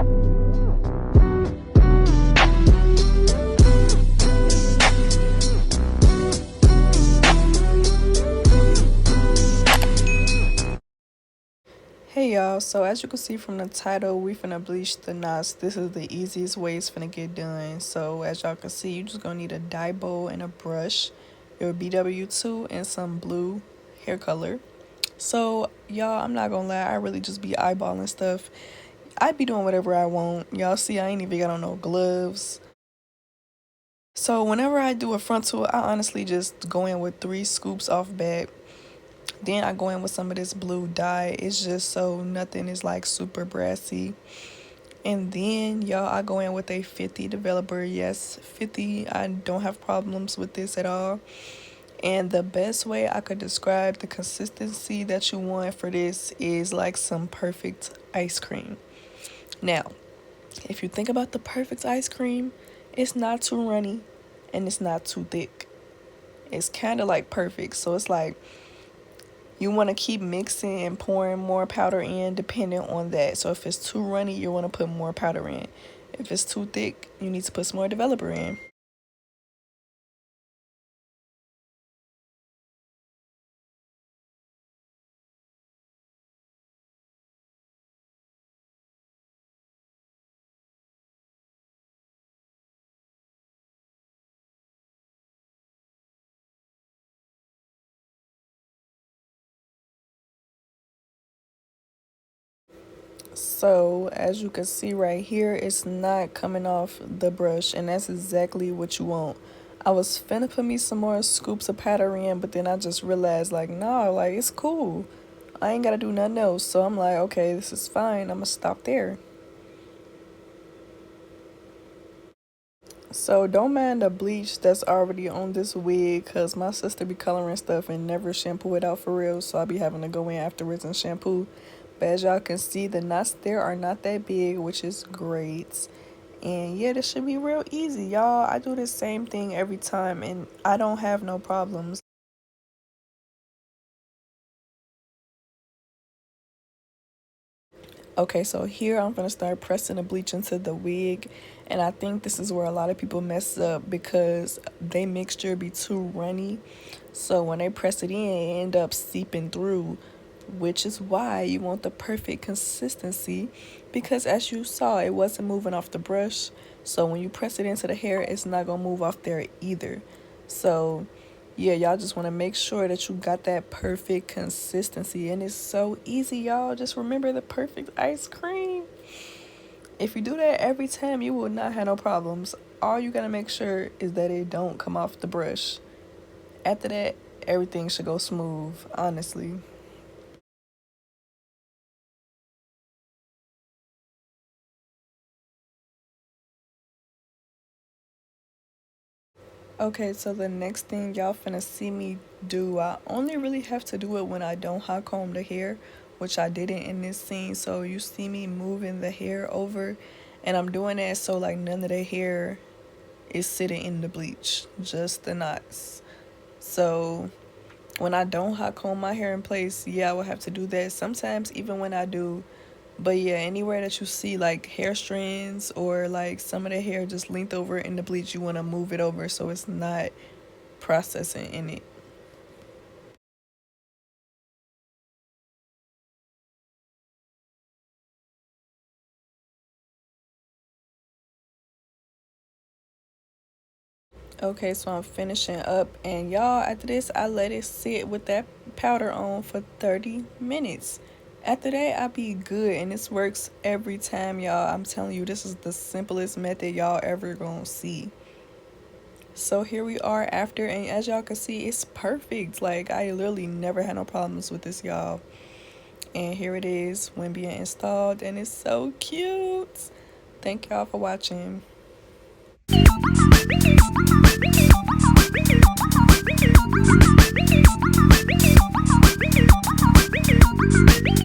Hey y'all, so as you can see from the title, we finna bleach the knots. This is the easiest way it's finna get done. So as y'all can see, you just gonna need a dye bowl and a brush, your BW2 and some blue hair color. So y'all, I'm not gonna lie, I really just be eyeballing stuff. I be doing whatever I want. Y'all see I ain't even got on no gloves. So whenever I do a frontal, I honestly just go in with 3 scoops off bat. Then I go in with some of this blue dye. It's just so nothing is like super brassy. And then y'all, I go in with a 50 developer. Yes, 50. I don't have problems with this at all. And the best way I could describe the consistency that you want for this is like some perfect ice cream. Now, if you think about the perfect ice cream, it's not too runny and it's not too thick. It's kind of like perfect. So it's like you want to keep mixing and pouring more powder in depending on that. So if it's too runny, you want to put more powder in. If it's too thick, you need to put some more developer in. So as you can see right here, it's not coming off the brush, and that's exactly what you want. I was finna put me some more scoops of powder in, but then I just realized like, nah, like it's cool. I ain't gotta do nothing else. So I'm like, okay, this is fine. I'm gonna stop there. So don't mind the bleach that's already on this wig, cause my sister be coloring stuff and never shampoo it out for real, so I be having to go in afterwards and shampoo. But as y'all can see, the knots there are not that big, which is great. And yeah, this should be real easy, y'all. I do the same thing every time and I don't have no problems. Okay, so here I'm gonna start pressing the bleach into the wig, and I think this is where a lot of people mess up because they mixture be too runny. So when they press it in, it end up seeping through, which is why you want the perfect consistency because as you saw, it wasn't moving off the brush. So when you press it into the hair, it's not gonna move off there either. So yeah, y'all just want to make sure that you got that perfect consistency, and it's so easy, y'all. Just remember the perfect ice cream. If you do that every time, you will not have no problems. All you gotta make sure is that it don't come off the brush. After that, everything should go smooth, honestly. Okay, so the next thing y'all finna see me do, I only really have to do it when I don't hot comb the hair, which I didn't in this scene. So you see me moving the hair over, and I'm doing that so like none of the hair is sitting in the bleach, just the knots. So when I don't hot comb my hair in place, yeah, I will have to do that. Sometimes even when I do, but yeah, anywhere that you see like hair strands or like some of the hair just linked over in the bleach, you want to move it over so it's not processing in it. Okay, so I'm finishing up, and y'all, after this, I let it sit with that powder on for 30 minutes. After that, I be good, and this works every time, y'all. I'm telling you, this is the simplest method y'all ever gonna see. So here we are after, and as y'all can see, it's perfect. Like, I literally never had no problems with this, y'all. And here it is when being installed, and it's so cute. Thank y'all for watching.